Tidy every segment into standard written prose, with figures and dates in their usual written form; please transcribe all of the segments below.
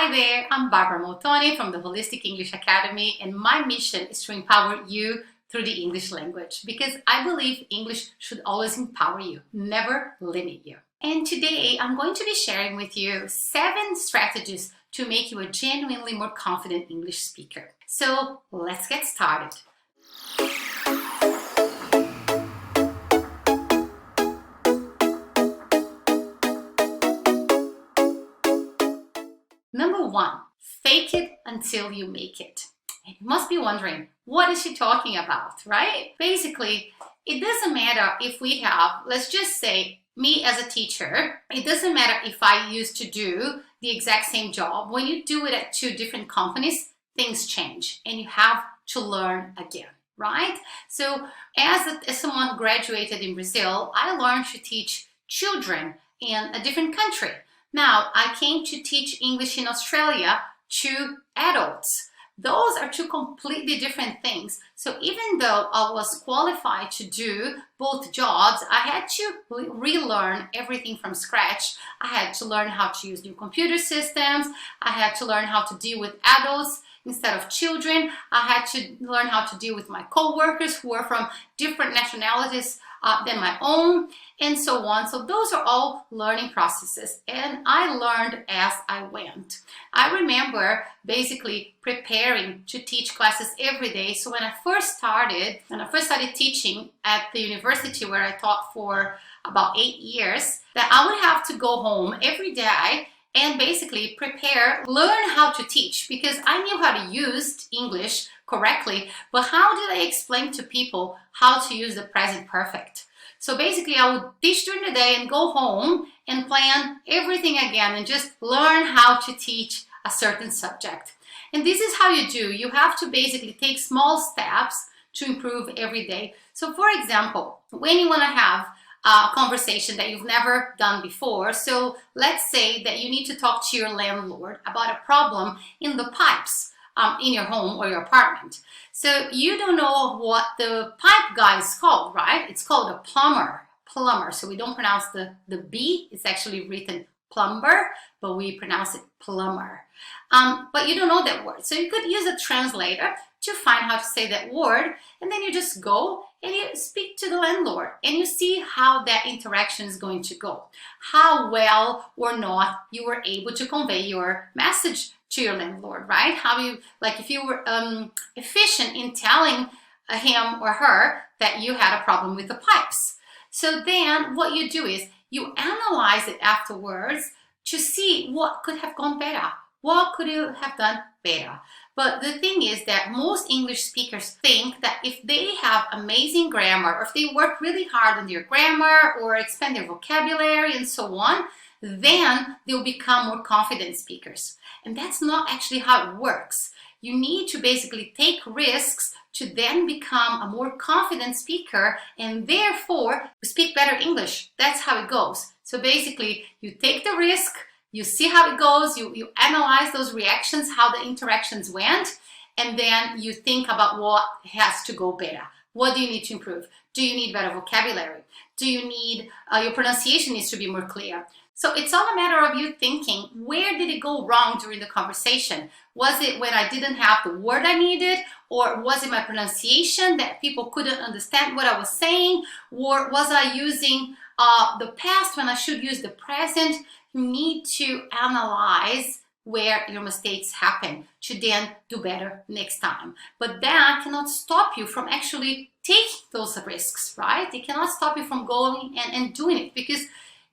Hi there, I'm Barbara Moltoni from the Holistic English Academy, and my mission is to empower you through the English language because I believe English should always empower you, never limit you. And today I'm going to be sharing with you 7 strategies to make you a genuinely more confident English speaker. So let's get started. Number 1, fake it until you make it. And you must be wondering, what is she talking about, right? Basically, it doesn't matter if we have, let's just say, me as a teacher, it doesn't matter if I used to do the exact same job. When you do it at 2 different companies, things change and you have to learn again, right? So as someone who graduated in Brazil, I learned to teach children in a different country. Now, I came to teach English in Australia to adults. Those are 2 completely different things. So even though I was qualified to do both jobs, I had to relearn everything from scratch. I had to learn how to use new computer systems. I had to learn how to deal with adults instead of children. I had to learn how to deal with my co-workers who are from different nationalities than my own, and so on. So those are all learning processes, and I learned as I went. I remember basically preparing to teach classes every day. So when I first started teaching at the university where I taught for about 8 years, that I would have to go home every day and basically learn how to teach, because I knew how to use English correctly, but how did I explain to people how to use the present perfect? So basically I would teach during the day and go home and plan everything again and just learn how to teach a certain subject. And this is how you do. You have to basically take small steps to improve every day. So for example, when you want to have a conversation that you've never done before. So let's say that you need to talk to your landlord about a problem in the pipes in your home or your apartment. So you don't know what the pipe guy is called, right? It's called a plumber. So we don't pronounce the B. It's actually written plumber, but we pronounce it plumber. But you don't know that word. So you could use a translator to find how to say that word, and then you just go and you speak to the landlord and you see how that interaction is going to go, how well or not you were able to convey your message to your landlord, right? If you were efficient in telling him or her that you had a problem with the pipes. So then what you do is you analyze it afterwards to see what could have gone better. What could you have done better? But the thing is that most English speakers think that if they have amazing grammar, or if they work really hard on their grammar or expand their vocabulary and so on, then they'll become more confident speakers. And that's not actually how it works. You need to basically take risks to then become a more confident speaker and therefore speak better English. That's how it goes. So basically, you take the risk, you see how it goes, you analyze those reactions, how the interactions went, and then you think about what has to go better. What do you need to improve? Do you need better vocabulary? Do you need, your pronunciation needs to be more clear? So it's all a matter of you thinking, where did it go wrong during the conversation? Was it when I didn't have the word I needed? Or was it my pronunciation that people couldn't understand what I was saying? Or was I using the past when I should use the present? You need to analyze where your mistakes happen to then do better next time. But that cannot stop you from actually taking those risks, right? It cannot stop you from going and doing it, because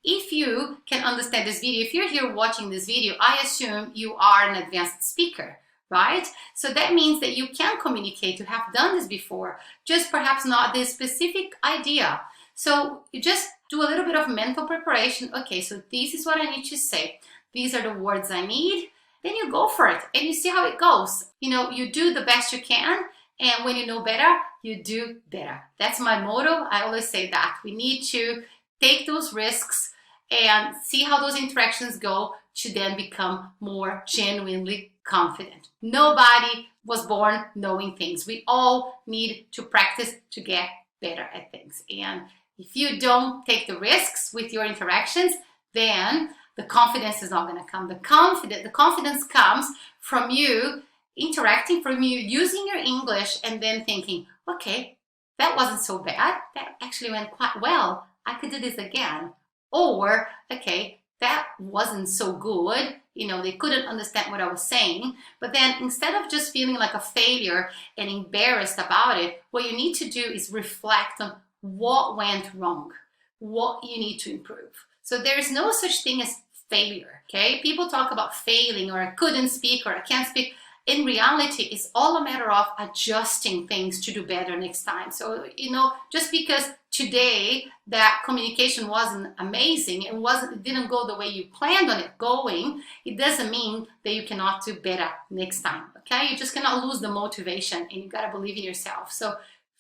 if you can understand this video, if you're here watching this video, I assume you are an advanced speaker, right? So that means that you can communicate, you have done this before, just perhaps not this specific idea. So you just do a little bit of mental preparation. Okay, so this is what I need to say. These are the words I need. Then you go for it and you see how it goes. You know, you do the best you can, and when you know better, you do better. That's my motto. I always say that. We need to take those risks and see how those interactions go to then become more genuinely confident. Nobody was born knowing things. We all need to practice to get better at things. And if you don't take the risks with your interactions, then the confidence is not going to come. The confidence comes from you interacting, from you using your English and then thinking, okay, that wasn't so bad. That actually went quite well. I could do this again. Or, okay, that wasn't so good. You know, they couldn't understand what I was saying. But then instead of just feeling like a failure and embarrassed about it, what you need to do is reflect on what went wrong, what you need to improve. So there's no such thing as failure, okay? People talk about failing, or I couldn't speak, or I can't speak. In reality, it's all a matter of adjusting things to do better next time. So, you know, just because today that communication wasn't amazing, it didn't go the way you planned on it going, it doesn't mean that you cannot do better next time, okay? You just cannot lose the motivation, and you gotta believe in yourself. So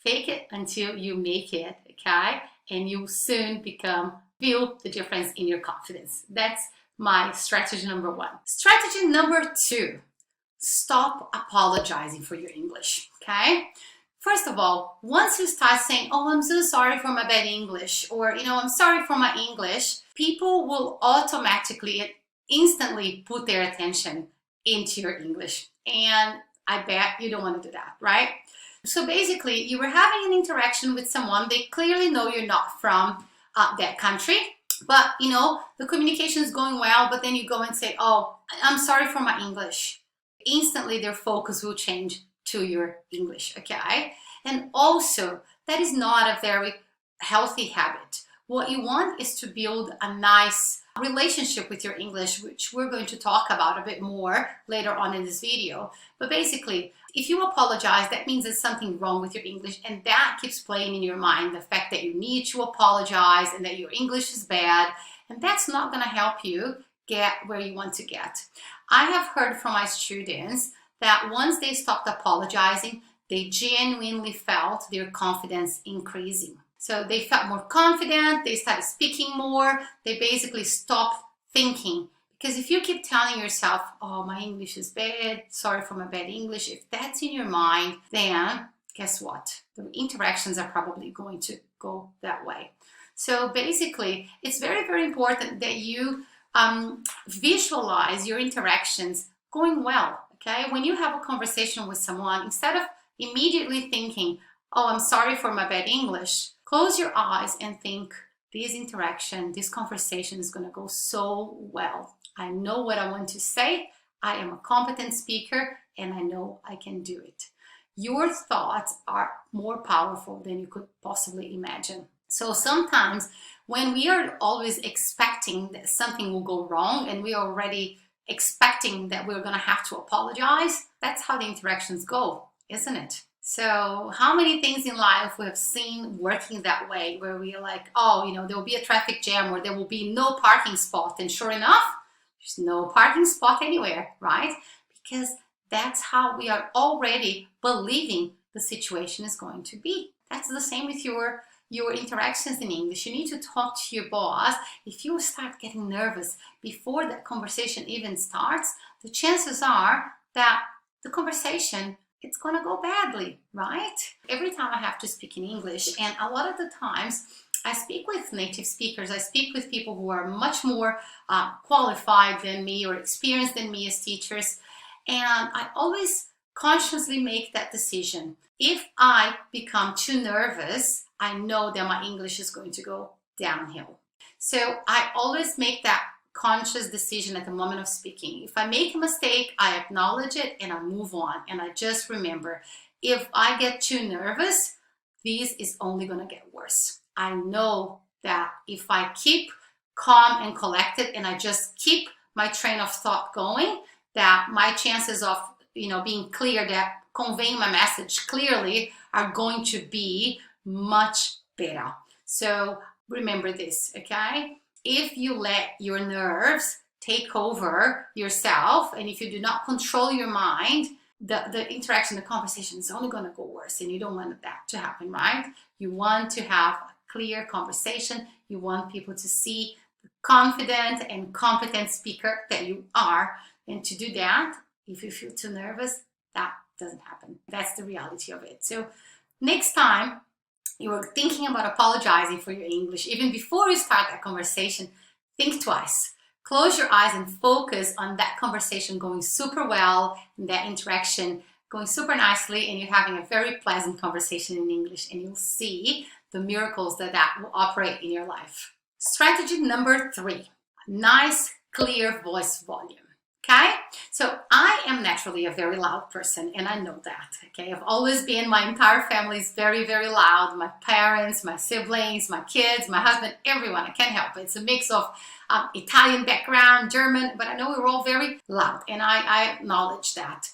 fake it until you make it, okay? And you soon feel the difference in your confidence. That's my strategy number 1. Strategy number 2. Stop apologizing for your English, okay? First of all, once you start saying, oh, I'm so sorry for my bad English, or, you know, I'm sorry for my English, people will automatically, instantly put their attention into your English. And I bet you don't want to do that, right? So basically, you were having an interaction with someone, they clearly know you're not from that country, but, you know, the communication is going well, but then you go and say, oh, I'm sorry for my English. Instantly their focus will change to your English, okay? And also, that is not a very healthy habit. What you want is to build a nice relationship with your English, which we're going to talk about a bit more later on in this video. But basically, if you apologize, that means there's something wrong with your English, and that keeps playing in your mind, the fact that you need to apologize and that your English is bad, and that's not going to help you get where you want to get. I have heard from my students that once they stopped apologizing, they genuinely felt their confidence increasing. So they felt more confident, they started speaking more, they basically stopped thinking. Because if you keep telling yourself, oh, my English is bad, sorry for my bad English, if that's in your mind, then guess what? The interactions are probably going to go that way. So basically, it's very, very important that you visualize your interactions going well, okay? When you have a conversation with someone, instead of immediately thinking, oh, I'm sorry for my bad English, close your eyes and think, this conversation is going to go so well. I know what I want to say. I am a competent speaker, and I know I can do it. Your thoughts are more powerful than you could possibly imagine. So sometimes when we are always expecting that something will go wrong, and we are already expecting that we're going to have to apologize, that's how the interactions go, isn't it? So how many things in life we have seen working that way, where we are like, oh, you know, there will be a traffic jam, or there will be no parking spot, and sure enough, there's no parking spot anywhere, right? Because that's how we are already believing the situation is going to be. That's the same with your interactions in English. You need to talk to your boss. If you start getting nervous before that conversation even starts, the chances are that the conversation, it's going to go badly, right? Every time I have to speak in English, and a lot of the times I speak with native speakers, I speak with people who are much more qualified than me or experienced than me as teachers, and I always consciously make that decision. If I become too nervous, I know that my English is going to go downhill. So I always make that conscious decision at the moment of speaking. If I make a mistake, I acknowledge it and I move on. And I just remember, if I get too nervous, this is only going to get worse. I know that if I keep calm and collected and I just keep my train of thought going, that my chances of, being clear, that conveying my message clearly, are going to be much better. So remember this, okay? If you let your nerves take over yourself, and if you do not control your mind, the interaction, the conversation is only going to go worse, and you don't want that to happen, right? You want to have a clear conversation. You want people to see the confident and competent speaker that you are. And to do that, if you feel too nervous, that doesn't happen. That's the reality of it. So next time you are thinking about apologizing for your English, even before you start that conversation, think twice. close your eyes and focus on that conversation going super well, and that interaction going super nicely, and you're having a very pleasant conversation in English, and you'll see the miracles that will operate in your life. Strategy number 3, nice, clear voice volume. Okay, so I am naturally a very loud person, and I know that. Okay, I've always been, my entire family is very, very loud. My parents, my siblings, my kids, my husband, everyone. I can't help it. It's a mix of Italian background, German, but I know we're all very loud, and I acknowledge that.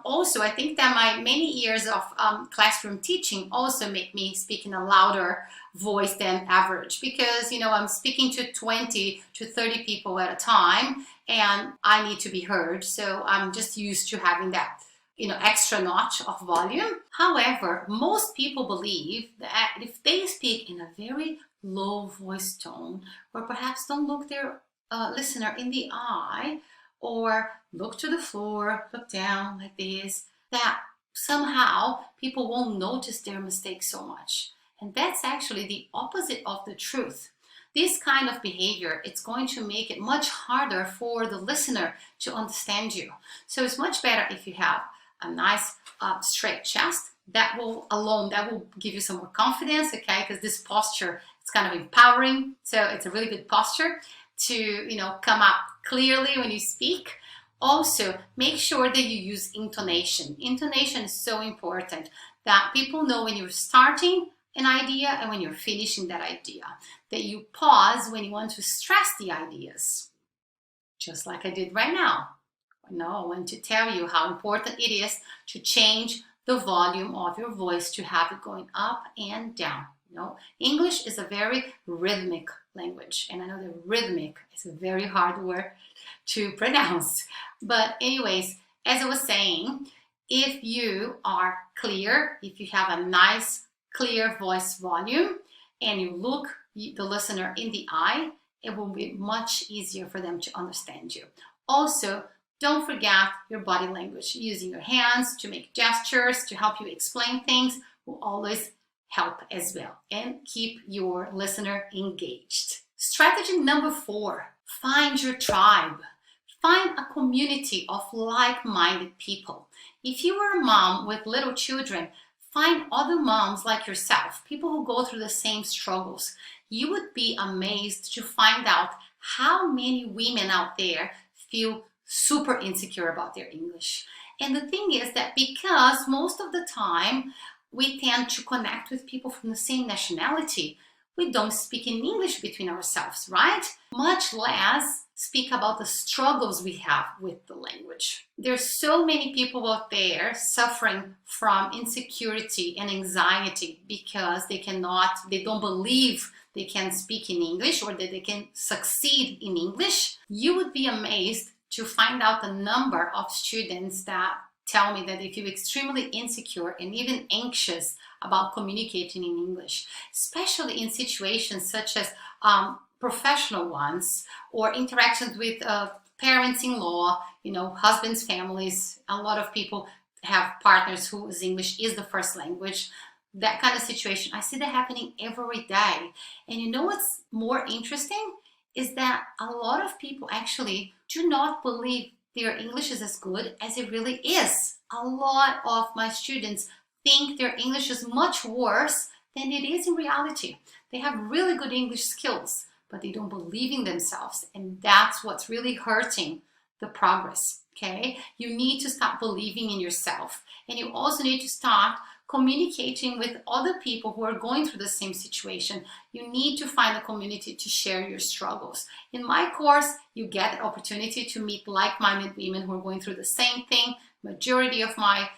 Also, I think that my many years of classroom teaching also make me speak in a louder voice than average, because I'm speaking to 20 to 30 people at a time, and I need to be heard, so I'm just used to having that extra notch of volume. However, most people believe that if they speak in a very low voice tone, or perhaps don't look their listener in the eye, or look to the floor, look down like this, that somehow people won't notice their mistakes so much. And that's actually the opposite of the truth. This kind of behavior, it's going to make it much harder for the listener to understand you. So it's much better if you have a nice straight chest. That will give you some more confidence, okay? Because this posture, it's kind of empowering. So it's a really good posture to come up clearly when you speak. Also, make sure that you use intonation. Intonation is so important, that people know when you're starting an idea and when you're finishing that idea, that you pause when you want to stress the ideas, just like I did right now. I want to tell you how important it is to change the volume of your voice, to have it going up and down. English is a very rhythmic language, and I know that rhythmic is a very hard word to pronounce. But anyways, as I was saying, if you are clear, if you have a nice clear voice volume, and you look the listener in the eye, it will be much easier for them to understand you. Also, don't forget your body language. Using your hands to make gestures, to help you explain things, will always help as well, and keep your listener engaged. Strategy number 4, find your tribe. Find a community of like-minded people. If you are a mom with little children, find other moms like yourself, people who go through the same struggles. You would be amazed to find out how many women out there feel super insecure about their English. And the thing is that because most of the time we tend to connect with people from the same nationality, we don't speak in English between ourselves, right? Much less speak about the struggles we have with the language. There's so many people out there suffering from insecurity and anxiety because they don't believe they can speak in English, or that they can succeed in English. You would be amazed to find out the number of students that tell me that they feel extremely insecure and even anxious about communicating in English, especially in situations such as professional ones, or interactions with parents-in-law, husbands, families. A lot of people have partners whose English is the first language. That kind of situation, I see that happening every day. And what's more interesting is that a lot of people actually do not believe their English is as good as it really is. A lot of my students think their English is much worse than it is in reality. They have really good English skills, but they don't believe in themselves. And that's what's really hurting the progress, okay? You need to start believing in yourself. And you also need to start communicating with other people who are going through the same situation. You need to find a community to share your struggles. In my course, you get the opportunity to meet like-minded women who are going through the same thing. Majority of my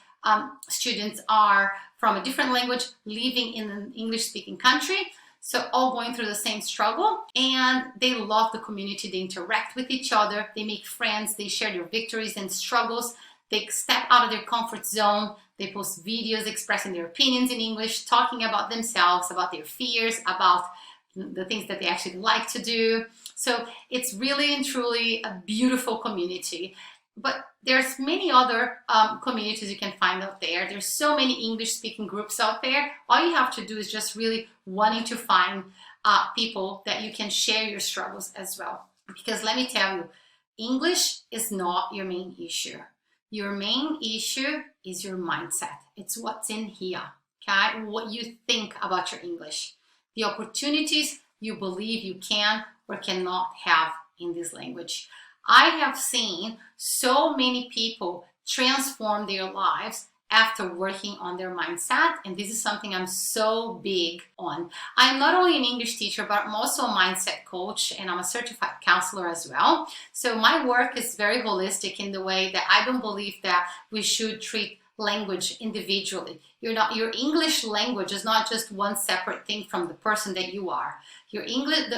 students are from a different language, living in an English-speaking country. So all going through the same struggle, and they love the community. They interact with each other, they make friends, they share their victories and struggles, they step out of their comfort zone, they post videos expressing their opinions in English, talking about themselves, about their fears, about the things that they actually like to do. So it's really and truly a beautiful community. But there's many other communities you can find out there. There's so many English-speaking groups out there. All you have to do is just really wanting to find people that you can share your struggles as well. Because let me tell you, English is not your main issue. Your main issue is your mindset. It's what's in here, okay? What you think about your English. The opportunities you believe you can or cannot have in this language. I have seen so many people transform their lives after working on their mindset, and this is something I'm so big on. I'm not only an English teacher, but I'm also a mindset coach, and I'm a certified counselor as well. So my work is very holistic in the way that I don't believe that we should treat language individually. Your English language is not just one separate thing from the person that you are. The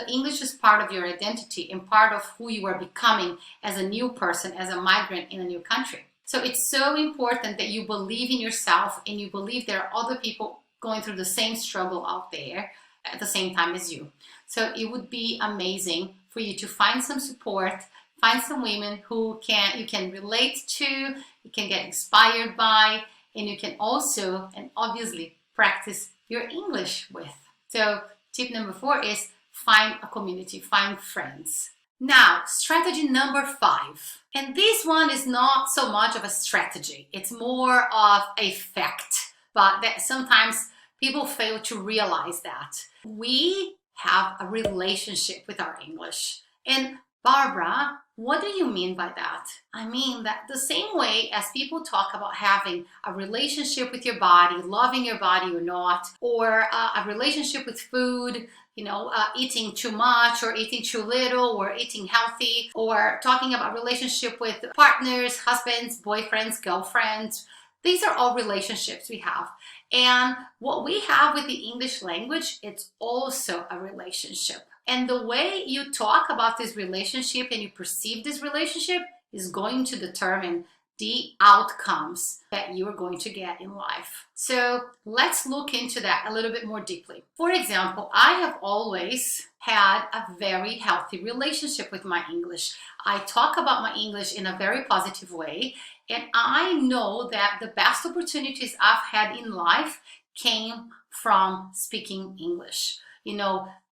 English is part of your identity and part of who you are becoming as a new person, as a migrant in a new country. So it's so important that you believe in yourself and you believe there are other people going through the same struggle out there at the same time as you. So it would be amazing for you to find some support, find some women who you can relate to, you can get inspired by, and you can also, and obviously, practice your English with. So tip number 4 is find a community, find friends. Now, strategy number 5. And this one is not so much of a strategy. It's more of a fact. But that sometimes people fail to realize that. We have a relationship with our English. And Barbara, what do you mean by that? I mean that the same way as people talk about having a relationship with your body, loving your body or not, or a relationship with food, eating too much or eating too little or eating healthy, or talking about relationship with partners, husbands, boyfriends, girlfriends. These are all relationships we have. And what we have with the English language, it's also a relationship. And the way you talk about this relationship and you perceive this relationship is going to determine the outcomes that you are going to get in life. So let's look into that a little bit more deeply. For example, I have always had a very healthy relationship with my English. I talk about my English in a very positive way, and I know that the best opportunities I've had in life came from speaking English.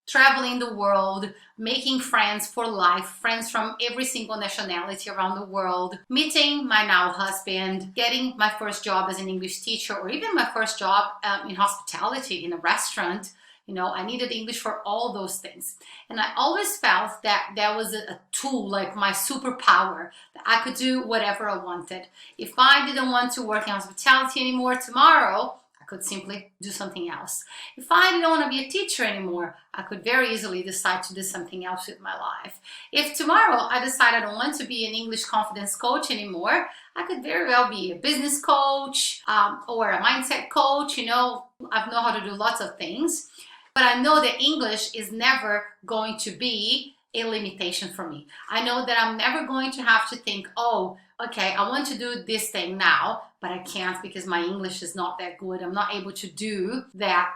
Traveling the world, making friends for life, friends from every single nationality around the world, meeting my now husband, getting my first job as an English teacher, or even my first job in hospitality in a restaurant. I needed English for all those things. And I always felt that there was a tool, like my superpower, that I could do whatever I wanted. If I didn't want to work in hospitality anymore tomorrow, I could simply do something else. If I didn't want to be a teacher anymore, I could very easily decide to do something else with my life. If tomorrow I decide I don't want to be an English confidence coach anymore, I could very well be a business coach or a mindset coach. I know how to do lots of things, but I know that English is never going to be a limitation for me. I know that I'm never going to have to think, oh, okay, I want to do this thing now, but I can't because my English is not that good. I'm not able to do that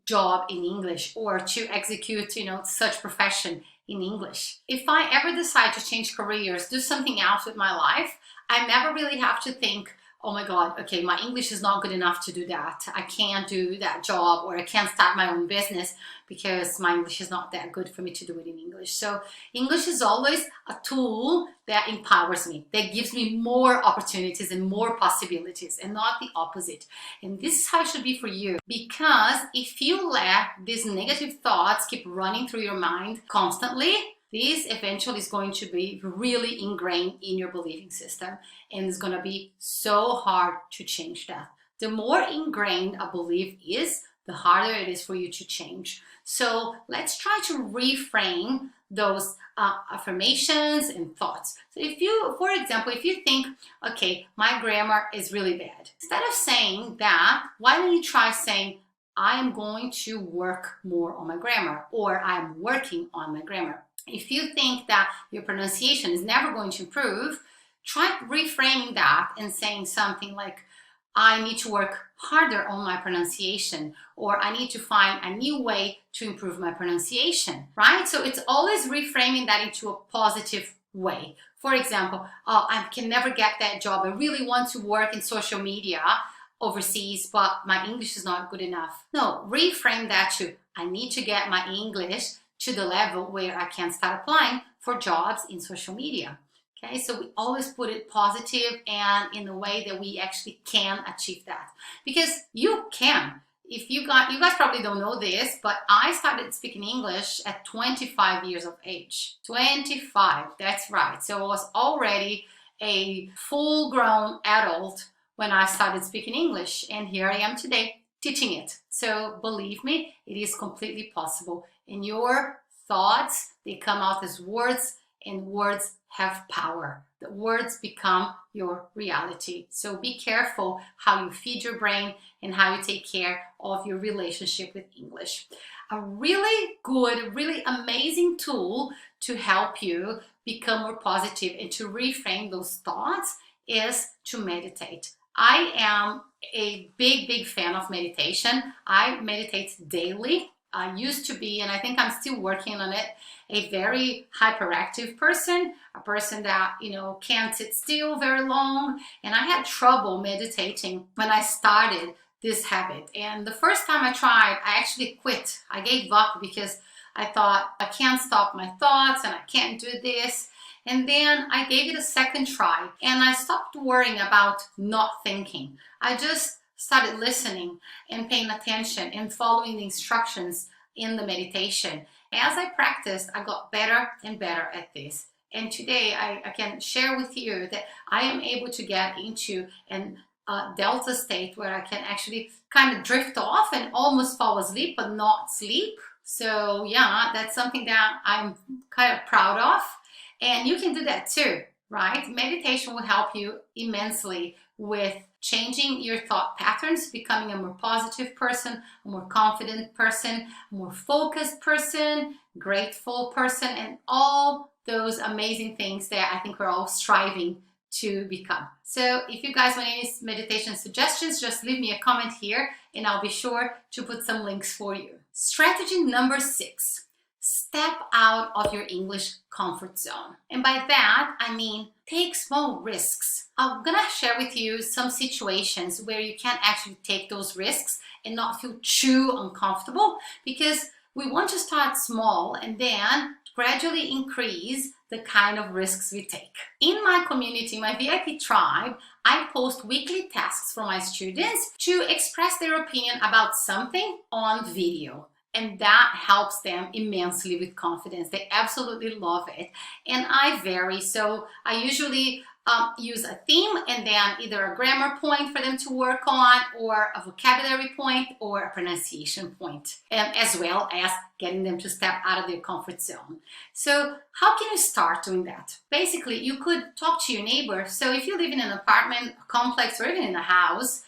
job in English or to execute, such profession in English. If I ever decide to change careers, do something else with my life, I never really have to think, oh my God, okay, my English is not good enough to do that. I can't do that job, or I can't start my own business because my English is not that good for me to do it in English. So English is always a tool that empowers me, that gives me more opportunities and more possibilities, and not the opposite. And this is how it should be for you, because if you let these negative thoughts keep running through your mind constantly, this eventually is going to be really ingrained in your believing system, and it's going to be so hard to change that. The more ingrained a belief is, the harder it is for you to change. So let's try to reframe those affirmations and thoughts. So for example, if you think, okay, my grammar is really bad, instead of saying that, why don't you try saying, I am going to work more on my grammar, or I'm working on my grammar. If you think that your pronunciation is never going to improve, try reframing that and saying something like, I need to work harder on my pronunciation, or I need to find a new way to improve my pronunciation, right? So it's always reframing that into a positive way. For example, oh, I can never get that job. I really want to work in social media overseas, but my English is not good enough. No, reframe that to, I need to get my English to the level where I can start applying for jobs in social media. Okay, so we always put it positive and in a way that we actually can achieve that, because you can. If you guys probably don't know this, but I started speaking English at 25 years of age. 25, that's right. So I was already a full-grown adult when I started speaking English, and here I am today teaching it. So believe me, it is completely possible. And your thoughts, they come out as words, and words have power. The words become your reality. So be careful how you feed your brain and how you take care of your relationship with English. A really good, really amazing tool to help you become more positive and to reframe those thoughts is to meditate. I am a big fan of meditation. I meditate daily. I used to be, and I think I'm still working on it, a very hyperactive person, a person that, can't sit still very long. And I had trouble meditating when I started this habit. And the first time I tried, I actually quit. I gave up because I thought, I can't stop my thoughts and I can't do this. And then I gave it a second try and I stopped worrying about not thinking. I just started listening and paying attention and following the instructions in the meditation. As I practiced, I got better and better at this. And today I can share with you that I am able to get into an delta state where I can actually kind of drift off and almost fall asleep, but not sleep. So yeah, that's something that I'm kind of proud of. And you can do that too, right? Meditation will help you immensely with changing your thought patterns, becoming a more positive person, a more confident person, a more focused person, grateful person, and all those amazing things that I think we're all striving to become. So if you guys want any meditation suggestions, just leave me a comment here and I'll be sure to put some links for you. Strategy number 6. Step out of your English comfort zone. And by that, I mean take small risks. I'm gonna share with you some situations where you can actually take those risks and not feel too uncomfortable, because we want to start small and then gradually increase the kind of risks we take. In my community, my VIP tribe, I post weekly tasks for my students to express their opinion about something on video. And that helps them immensely with confidence. They absolutely love it. And I vary. So I usually use a theme and then either a grammar point for them to work on, or a vocabulary point, or a pronunciation point, as well as getting them to step out of their comfort zone. So how can you start doing that? Basically, you could talk to your neighbor. So if you live in an apartment complex or even in a house,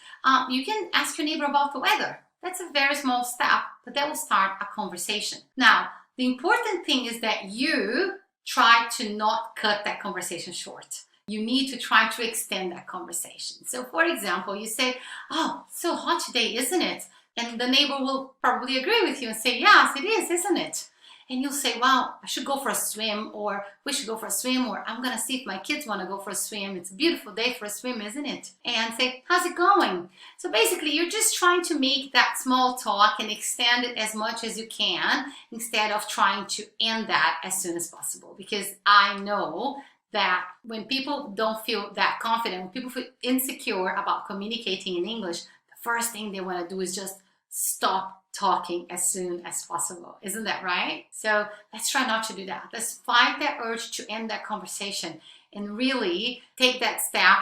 you can ask your neighbor about the weather. That's a very small step, but that will start a conversation. Now, the important thing is that you try to not cut that conversation short. You need to try to extend that conversation. So for example, you say, "Oh, it's so hot today, isn't it?" And the neighbor will probably agree with you and say, "Yes, it is, isn't it?" And you'll say, "Well, I should go for a swim," or "We should go for a swim," or "I'm gonna see if my kids wanna go for a swim. It's a beautiful day for a swim, isn't it?" And say, "How's it going?" So basically, you're just trying to make that small talk and extend it as much as you can, instead of trying to end that as soon as possible. Because I know that when people don't feel that confident, when people feel insecure about communicating in English, the first thing they wanna do is just stop talking as soon as possible. Isn't that right? So let's try not to do that. Let's fight that urge to end that conversation and really take that step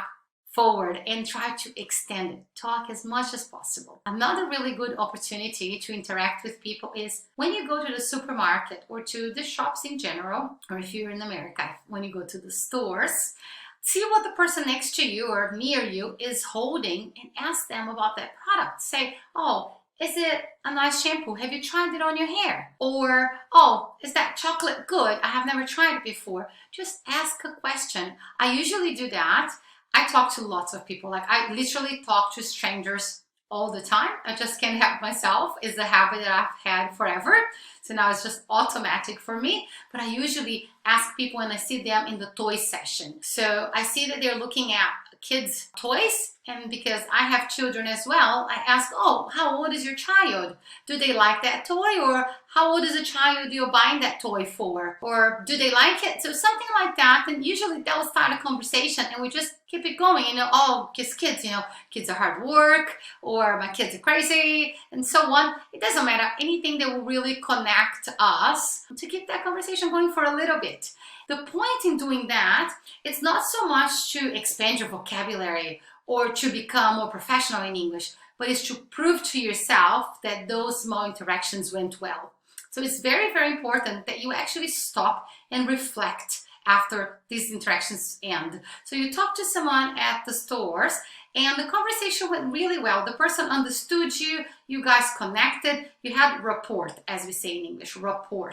forward and try to extend it. Talk as much as possible. Another really good opportunity to interact with people is when you go to the supermarket or to the shops in general, or if you're in America, when you go to the stores, see what the person next to you or near you is holding and ask them about that product. Say, "Oh, is it a nice shampoo? Have you tried it on your hair?" Or, "Oh, is that chocolate good? I have never tried it before." Just ask a question. I usually do that. I talk to lots of people. Like, I literally talk to strangers all the time. I just can't help myself. It's a habit that I've had forever. So now it's just automatic for me. But I usually ask people when I see them in the toy session. So I see that they're looking at kids' toys. And because I have children as well, I ask, "Oh, how old is your child? Do they like that toy?" Or How old is a child you're buying that toy for? Or do they like it? So something like that, and usually that will start a conversation and we just keep it going, oh, kids, kids are hard work, or my kids are crazy, and so on. It doesn't matter, anything that will really connect us to keep that conversation going for a little bit. The point in doing that, it's not so much to expand your vocabulary or to become more professional in English, but it's to prove to yourself that those small interactions went well. So it's very, very important that you actually stop and reflect after these interactions end. So you talk to someone at the stores and the conversation went really well. The person understood you, you guys connected, you had rapport, as we say in English, rapport.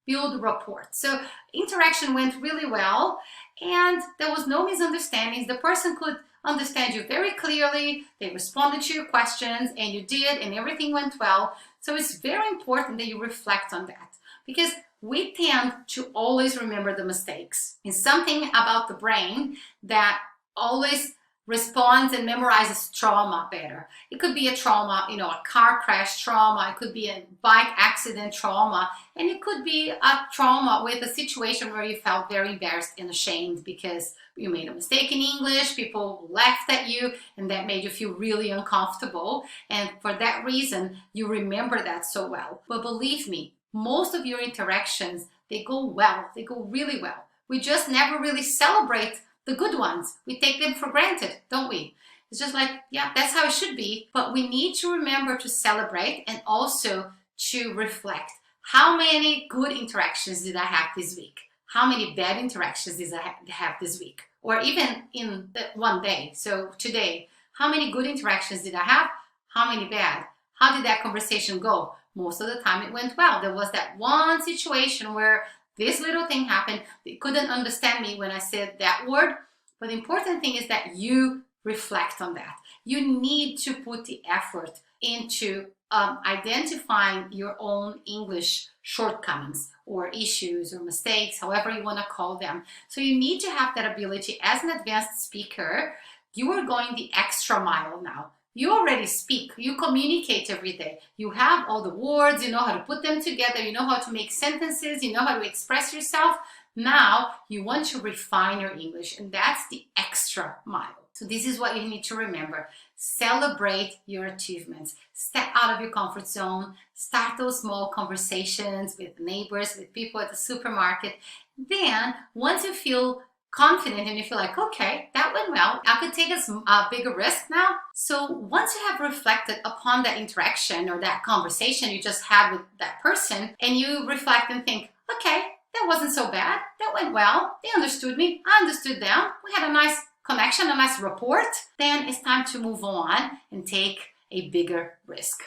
Build rapport. So interaction went really well and there was no misunderstandings. The person could understand you very clearly, they responded to your questions and you did, and everything went well. So it's very important that you reflect on that, because we tend to always remember the mistakes. It's something about the brain that always responds and memorizes trauma better. It could be a trauma, a car crash trauma, it could be a bike accident trauma, and it could be a trauma with a situation where you felt very embarrassed and ashamed because you made a mistake in English, people laughed at you, and that made you feel really uncomfortable. And for that reason, you remember that so well. But believe me, most of your interactions, they go well, they go really well. We just never really celebrate the good ones. We take them for granted, don't we? It's just like, yeah, that's how it should be. But we need to remember to celebrate and also to reflect. How many good interactions did I have this week? How many bad interactions did I have this week? Or even in one day. So today, how many good interactions did I have? How many bad? How did that conversation go? Most of the time it went well. There was that one situation where this little thing happened. They couldn't understand me when I said that word. But the important thing is that you reflect on that. You need to put the effort into identifying your own English shortcomings or issues or mistakes, however you want to call them. So you need to have that ability. As an advanced speaker, you are going the extra mile now. You already speak, you communicate every day. You have all the words, you know how to put them together, you know how to make sentences, you know how to express yourself. Now you want to refine your English, and that's the extra mile. So this is what you need to remember. Celebrate your achievements. Step out of your comfort zone. Start those small conversations with neighbors, with people at the supermarket. Then, once you feel confident and you feel like, okay, that went well, I could take a bigger risk now. So once you have reflected upon that interaction or that conversation you just had with that person, and you reflect and think, okay, that wasn't so bad, that went well, they understood me, I understood them, we had a nice connection, a nice rapport, then it's time to move on and take a bigger risk.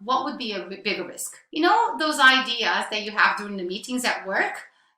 What would be a bigger risk? Those ideas that you have during the meetings at work,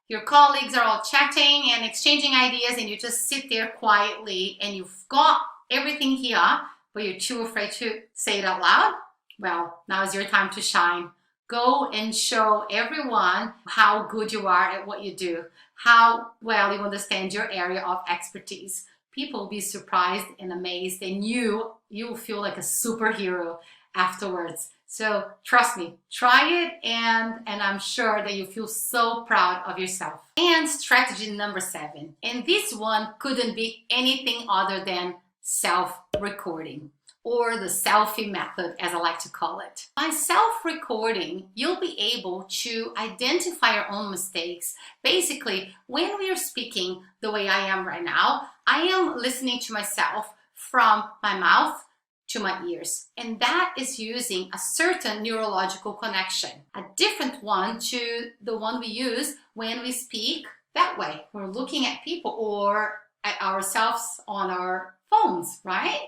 your colleagues are all chatting and exchanging ideas, and you just sit there quietly and you've got everything here, but you're too afraid to say it out loud. Well, now is your time to shine. Go and show everyone how good you are at what you do, how well you understand your area of expertise. People will be surprised and amazed, and you will feel like a superhero afterwards. So trust me, try it, and I'm sure that you feel so proud of yourself. And strategy number 7, and this one couldn't be anything other than self-recording, or the selfie method, as I like to call it. By self-recording, you'll be able to identify your own mistakes. Basically, when we are speaking the way I am right now, I am listening to myself from my mouth to my ears. And that is using a certain neurological connection, a different one to the one we use when we speak that way. We're looking at people or at ourselves on our phones, right?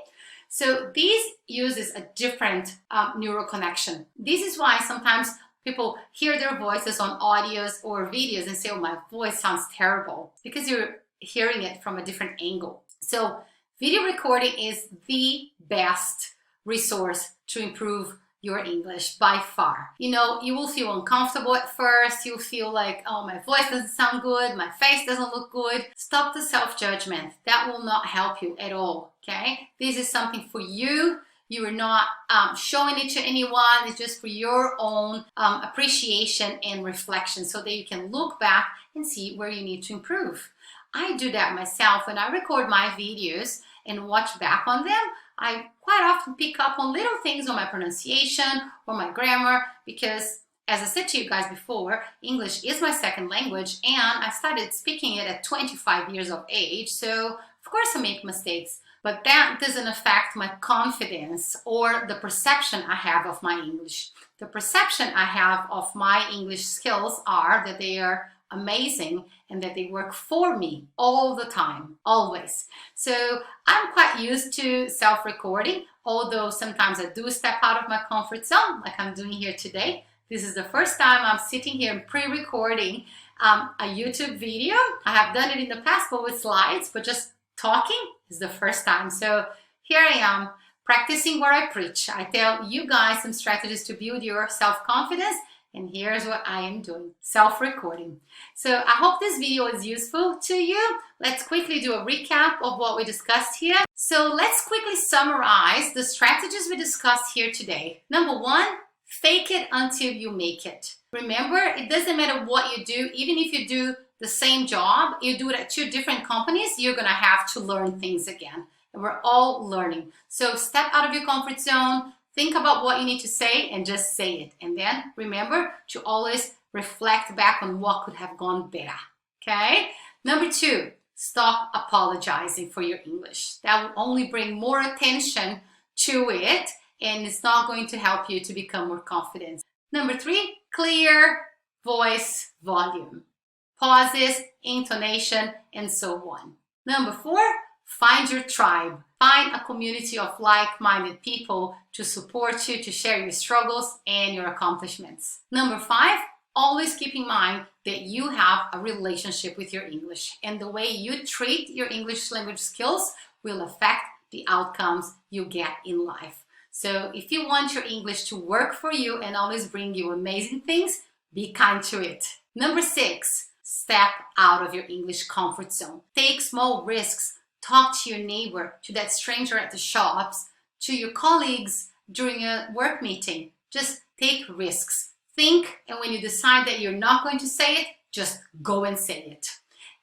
So this uses a different neural connection. This is why sometimes people hear their voices on audios or videos and say, oh, my voice sounds terrible, because you're hearing it from a different angle. So video recording is the best resource to improve your English by far. You will feel uncomfortable at first. You'll feel like, oh, my voice doesn't sound good, my face doesn't look good. Stop the self-judgment. That will not help you at all, okay? This is something for you. You are not showing it to anyone. It's just for your own appreciation and reflection so that you can look back and see where you need to improve. I do that myself. When I record my videos and watch back on them, I quite often pick up on little things on my pronunciation or my grammar because, as I said to you guys before, English is my second language and I started speaking it at 25 years of age, so of course I make mistakes, but that doesn't affect my confidence or the perception I have of my English. The perception I have of my English skills are that they are amazing and that they work for me all the time, always. So I'm quite used to self-recording, although sometimes I do step out of my comfort zone like I'm doing here today. This is the first time I'm sitting here and pre-recording a YouTube video. I have done it in the past but with slides, but just talking is the first time. So here I am practicing what I preach. I tell you guys some strategies to build your self-confidence, and here's what I am doing, self-recording. So I hope this video is useful to you. Let's quickly do a recap of what we discussed here. So let's quickly summarize the strategies we discussed here today. Number one, fake it until you make it. Remember, it doesn't matter what you do, even if you do the same job, you do it at 2 different companies, you're gonna have to learn things again. And we're all learning. So step out of your comfort zone, think about what you need to say and just say it. And then remember to always reflect back on what could have gone better, okay? Number 2, stop apologizing for your English. That will only bring more attention to it and it's not going to help you to become more confident. Number 3, clear voice volume, pauses, intonation, and so on. Number 4, find your tribe. Find a community of like-minded people to support you, to share your struggles and your accomplishments. Number 5, always keep in mind that you have a relationship with your English, and the way you treat your English language skills will affect the outcomes you get in life. So if you want your English to work for you and always bring you amazing things, be kind to it. Number 6, step out of your English comfort zone. Take small risks. Talk to your neighbor, to that stranger at the shops, to your colleagues during a work meeting. Just take risks. Think, and when you decide that you're not going to say it, just go and say it.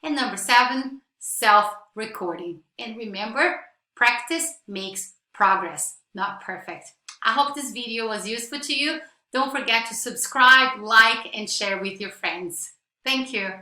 And number 7, self-recording. And remember, practice makes progress, not perfect. I hope this video was useful to you. Don't forget to subscribe, like, and share with your friends. Thank you.